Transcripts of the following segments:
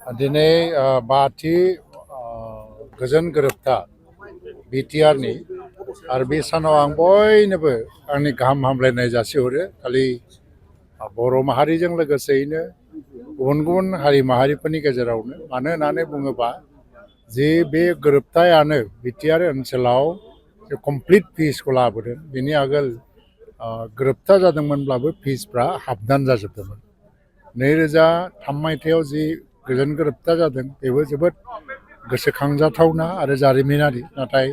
दिनै बाथि गोजोन गोरोबथा बिटिआरनि आरो बे सानाव आं बयनोबो आंनि गाहाम हामलायनाय जासिहरो खालि बर' माहारिजों लोगोसेयैनो गुबुन गुबुन हारि माहारिफोरनि गेजेरावनो मानो होननानै बुङोबा जे बे गोरोबथायानो बिटिआर ओनसोलाव कमप्लिट पिसखौ लाबोदों। बेनि आगोल गोरोबथा जादोंमोनब्लाबो पिसफ्रा हाबदान जाजोबदोंमोन। 2003 मायथाइयाव जि गोजोन गोरोबथा जादों बेबो जोबोद गोसोखांजाथावना आरो जारिमिनारि। नाथाय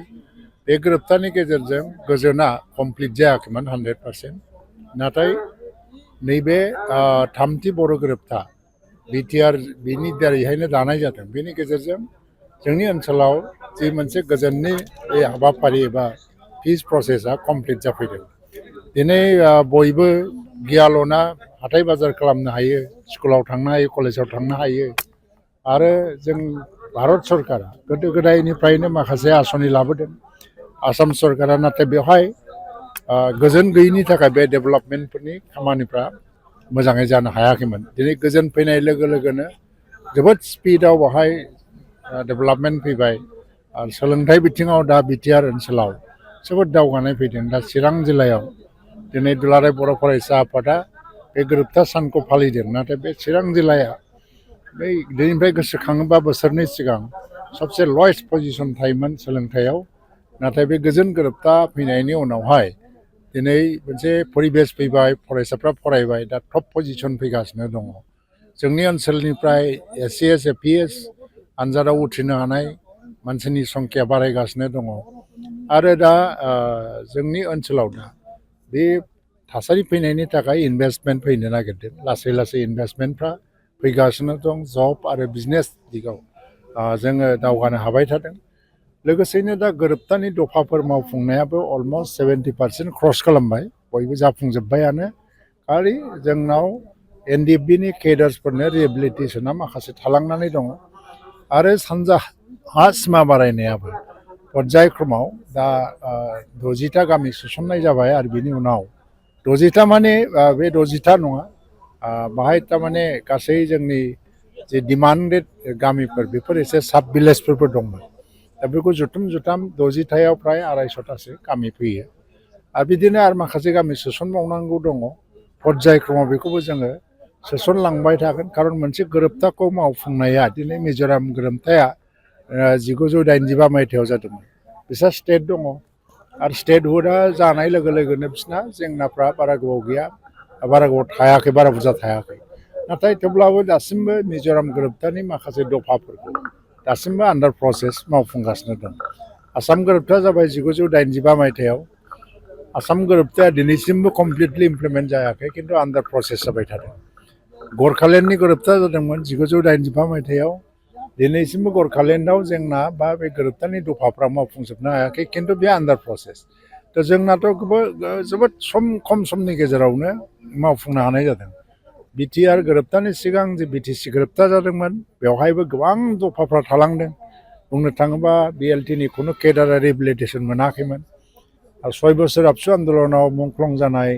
बे गोरोबथानि गेजेरजों गोजोना कमप्लिट जायाखैमोन 100%। नाथाय नैबे थामथि बर' गोरोबथा बिटिआर बिनि दारैहायनो दानाय जादों। बेनि गेजेरजों जोंनि ओनसोलाव जि मोनसे गोजोननि बे हाबाफारि एबा पिस प्रसेसा कमप्लिट जाफैदों। दिनै बयबो गियाल'ना हाथाय बाजार खालामनो हायो, स्कुलाव थांनो हायो, कलेजाव थांनो हायो। आरो जों भारत सरकारा गोदो गोदायनिफ्रायनो माखासे आसनि लाबोदों। आसाम सरकारा नाथाय बेवहाय गोजोन गैयिनि थाखाय बे डेभेलपमेन्टफोरनि खामानिफ्रा मोजाङै जानो हायाखैमोन। दिनै गोजोन फैनाय लोगो लोगोनो जोबोद स्पिडआव बेवहाय डेभेलपमेन्ट फैबाय। आरो सोलोंथाइ बिथिङाव दा बिटिआर ओनसोलाव जोबोद दावगानाय फैदों। दा चिरां जिल्लायाव दिनै दुलाराय बर' फरायसा आफादा बे गोरोबथा सानखौ फालिदों। नाथाय बे चिरां जिल्लाया बै दिनैनिफ्राय गोसोखाङोबा बोसोरनै सिगां सबसे लवेस्ट पजिसन थायोमोन सोलोंथाइयाव। नाथाय बे गोजोन गोरोबथा फैनायनि उनावहाय दिनै मोनसे परिबेस फैबाय, फरायसाफ्रा फरायबाय, दा टप पजिसन फैगासिनो दङ। जोंनि ओनसोलनिफ्राय एसिएस एपिएस आनजादाव उथ्रिनो हानाय मानसिनि संख्या बारायगासिनो दङ। आरो दा जोंनि ओनसोलाव दा बे थासारि फैनायनि थाखाय इनभेस्टमेन्ट फैनो नागिरदों। लासै लासै इनभेस्टमेन्टफ्रा फैगासिनो दं। जब आरो बिजनेस दिगाव जोङो दावगानो हाबाय थादों। लोगोसेनो दा गोरोबथानि दफाफोर मावफुंनायाबो अलमस्ट 70% क्रस खालामबाय, बयबो जाफुंजोब्बायानो। खालि जोंनाव एनडिएफबिनि केडार्सफोरनो रिहेबिलिटेसना माखासे थालांनानै दङ। आरो सानजाहा सिमा बारायनायाबो पर्यायक्रमाव दा 60टा गामि सोसननाय जाबाय। आरो बिनि उनाव 60टा माने बे 60टा नङा, बाहाय थारमाने गासै जोंनि जे डिमान्डेड गामिफोर बेफोर एसे साब भिलेजफोरबो दंमोन। दा बेखौ जुथुम जुथाम 60टायाव फ्राय 250टासो गामि फैयो। आरो बिदिनो आरो माखासे गामि सोसनबावनांगौ दङ। पर्यायक्रमाव बेखौबो जोङो सोसनलांबाय थागोन। खारन मोनसे गोरोबथाखौ मावफुंनाया दिनै मिज'राम गोरोबथाया 1985 मायथाइयाव जादोंमोन। बिसोर स्टेट दङ आरो स्टेटहुडआ जानाय लोगो लोगोनो बिसोरना जेंनाफ्रा बारा गोबाव गैया, बारा गोबाव थायाखै, बारा बुरजा थायाखै। नाथाय थेवब्लाबो दासिमबो मिज'राम गोरोबथानि माखासे दफाफोरखौ दासिमबो आन्डार प्रसेस मावफुंगासिनो दं। आसाम गोरोबथाया जाबाय 1985 मायथाइयाव। आसाम गोरोबथाया दिनैसिमबो कमप्लिटलि इमप्लिमेन्ट जायाखै, खिन्थु आन्डार प्रसेस जाबाय थादों। गरखालेन्डनि गोरोबथा जादोंमोन 1985 मायथाइयाव। दिनैसिमबो गरखालेन्डआव जेंना बा बे गोरोबथानि दफाफ्रा मावफुंजोबनो हायाखै, खिन्थु बे आन्डार प्रसेस। दा जोंनाथ' जोबोद खम समनि गेजेरावनो मावफुंनो हानाय जादों। बिटिआर गोरोबथानि सिगां जे बिटिसि गोरोबथा जादोंमोन बेवहायबो गोबां दफाफ्रा थालांदों। बुंनो थाङोबा बिएलटिनि खुनु केडार रिहेबिलिटेसन मोनाखैमोन। आरो 6 बोसोर आबसु आन्दलनाव मुंख्लं जानाय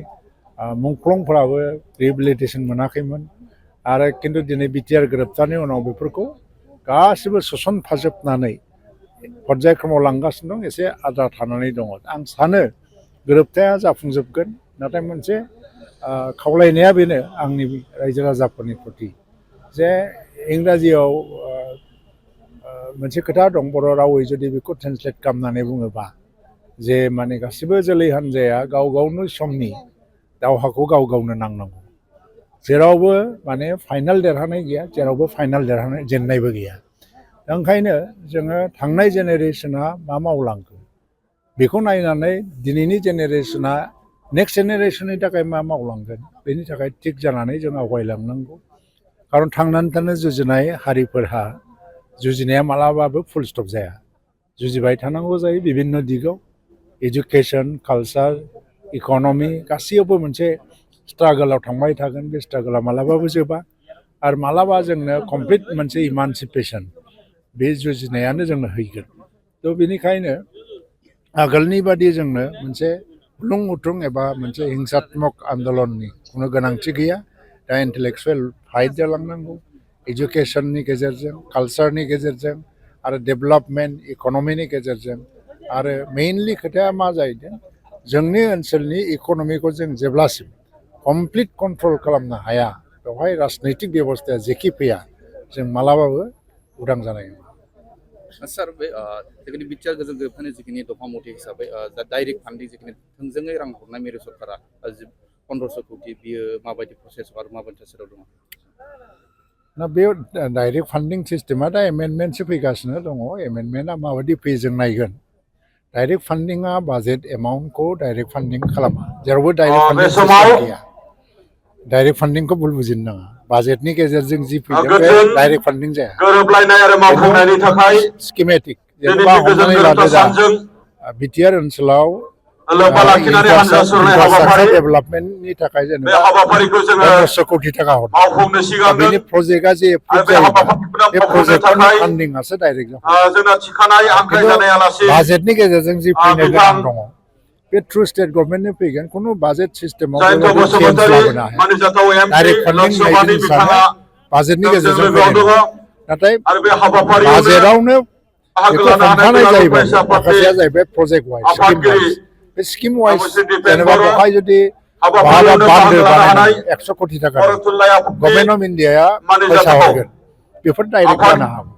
मुंख्लंफोराबो रिहेबिलिटेसन मोनाखैमोन। आरो खिन्थु दिनै बिटिआर गोरोबथानि उनाव बेफोरखौ गासिबो सोसनफाजोबनानै पर्यायक्रमाव लांगासिनो दं। एसे आद्रा थानानै दङ। आं सानो गोरोबथाया जाफुंजोबगोन। नाथाय मोनसे खावलायनाया बेनो आंनि रायजो राजाफोरनि प्रति जे इंराजियाव मोनसे खोथा दं, बर' रावै जुदि बेखौ ट्रेन्सलेट खालामनानै बुङोबा जे माने गासिबो जोलै हान्जाया गाव गावनो समनि दावहाखौ गाव गावनो नांनांगौ। जेरावबो माने फाइनाल देरहानाय गैया, जेरावबो फाइनाल जेननायबो गैया। ओंखायनो जोङो थांनाय जेनेरेसना मा मावलांखो बेखौ नायनानै दिनैनि जेनेरेसना नेक्स्ट जेनेरेसननि थाखाय मा मावलांगोन बेनि थाखाय थिग जानानै जों आवगायलांनांगौ। खारन थांनानै थानो जुजिनाय हारिफोरहा जुजिनाया मालाबाबो फुल स्टप जाया, जुजिबाय थानांगौ जायो बिभिन्न दिगाव। एजुकेसन, कालचार, इक'नमि गासैयावबो मोनसे स्ट्रागोलाव थांबाय थागोन। बे स्ट्रागोला मालाबाबो जोबा। आरो मालाबा जोंनो कमप्लिट मोनसे इमानसिपेसन बे जुजिनायानो जोंनो हैगोन। थ' बेनिखायनो आगोलनि बादि जोंनो मोनसे उलुं उथुं एबा मोनसे हिंसात्मक आन्दलननि खुनु गोनांथि गैया। दा इन्टेलेक्सुवेल फाइट जालांनांगौ, एजुकेशननि गेजेरजों कालचारनि गेजेरजों आरो डेभेलपमेन्ट इक'नमिनि गेजेरजों आरो मेइनलि खोथाया मा जाहैदों जोंनि ओनसोलनि इक'नमिखौ जों जेब्लासिम कमप्लिट कन्ट्रल खालामनो हाया बेवहाय राजनैतिक बेबस्थाया जेखि फैया जों मालाबाबो उदां जानाय नङा सार बे जिखिनि बिटिआर गोजोन गोरोबथानि जिखिनि दफा मथे हिसाबै दा डाइरेक्ट फान्डिं जिखिनि थोंजोङै रां हरनाय मिरु सरकारा 1500 कोटि बियो माबायदि प्रसेस आरो माबायदि थासारियाव दङ ना बे डाइरेक्ट फान्डिं सिस्टेमा दा एमेन्डमेन्टसो फैगासिनो दङ एमेन्डमेन्टआ माबायदि फैयो जों नायगोन डाइरेक्ट फान्डिंआ बाजेट एमाउन्टखौ डाइरेक्ट फान्डिं खालामा जेरावबो डाइरेक्ट फान्डिं सिस्टेम गैया डाइरेक्ट फान्डिंखौ भुल बुजिनो नाङा बाजेटनि गेजेरजों जि फैदों बे डाइरेक्ट फान्डिं जाया गोरोबलायनाय आरो मावफुंनायनि थाखाय स्किमेटिक जेनेबा हमनानै लादो दा बिटिआर ओनसोलाव लोब्बा लाखिनानै हानजा सुरनाय हाबाफारि डेभेलपमेन्टनि थाखाय बे जेनेबा हाबाफारिखौ जोङो 1500 कोटि टाका हरदों मावफुंनो दा सिगांनो बेनि प्रजेक्टआ जे एप्रुभ बे जायोबा हाबाफारिखौ बे मावफुंनो प्रजेक्टनि थाखाय फान्डिंआसो डाइरेक्ट जायो जोंना थिखानाय आंखायजानाय आलासि बाजेटनि गेजेरजों जि फैनो बिथां गोनां दङ बे थ्रु स्टेट गभर्नमेन्टनि फैगोन खुनु बाजेट सिस्टेमाव जयन्त बेबायदि चेन्ज बसुमतारी लाबोनो हाया मानिजाथाव एमपि डाइरेक्ट फान्डिं होननाय लोकसभानि जिनिसानो बिथाङा बाजेटनि जोंजों गेजेरजों लोगोआव फैनाय दङ नङा नाथाय आरो बे हाबाफारियावनो बाजेटआवनो बाहागो बेखौ लानो हानाय हमथानाय दुलाराय जायोबाबो फरायसा आफादनि माखासेया जाहैबाय प्रजेक्ट वाइज स्किम आफादगिरि वाइज बे स्किम वाइज मुस्लिम दिपेन जेनेबा बर' बेवहाय जुदि बहाबा हाबाफारियावनो बान्दो बाहागो लानो हानाय बानायनांगौ 100 कोटि टाका बर' थुनलाइ आफादनि गभर्नमेन्ट अफ इन्डियाया फैसा मानिजाथाव हरगोन बेफोर डाइरेक्ट आफाद जानो हागौ